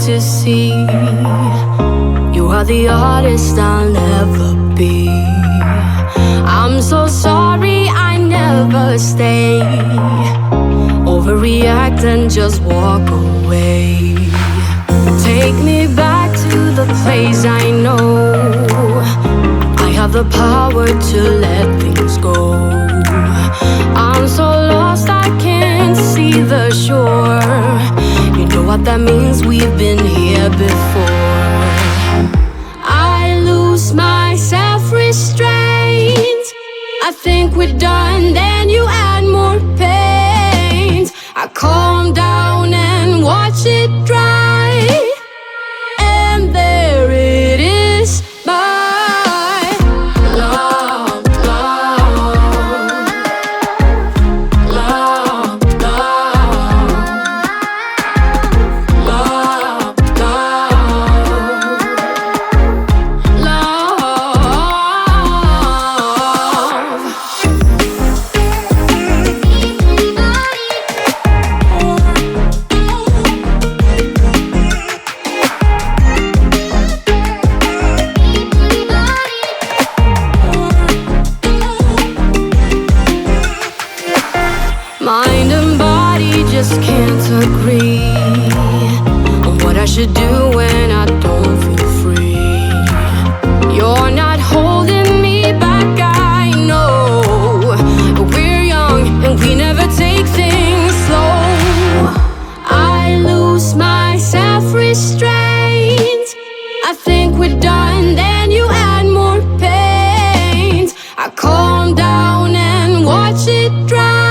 to see. You are the artist I'll never be. I'm so sorry I never stay. Overreact and just walk away. Take me back to the place I know. I have the power to let things go. I'm so lost I can't see the shore. You know what that means, we've been here before. I lose my self-restraint. I think we're done, then you add more pain. I calm down and watch it dry. And there it is, my love, love, love, love, mind and body just can't agree on what I should do when I don't feel free. You're not holding me back, I know. We're young and we never take things slow. I lose my self-restraint. I think we're done, then you add more pain. I calm down and watch it dry.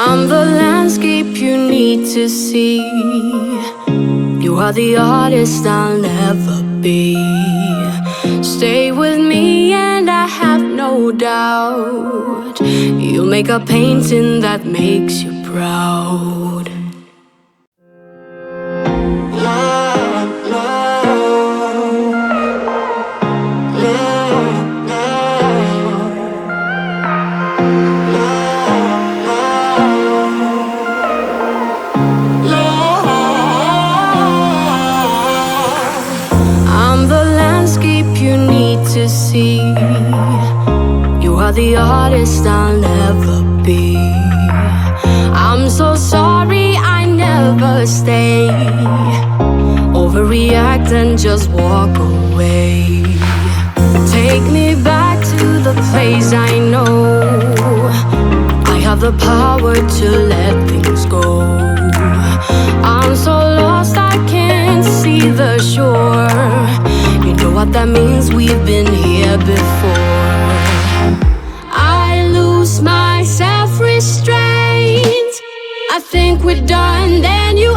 I'm the landscape you need to see. You are the artist I'll never be. Stay with me and I have no doubt you'll make a painting that makes you proud. To see, you are the artist I'll never be. I'm so sorry I never stay. Overreact and just walk away. Take me back to the place I know. I have the power to let things go. I'm so lost I can't see the shore. You know what that means, we've been here before. I lose my self-restraint. I think we're done, then you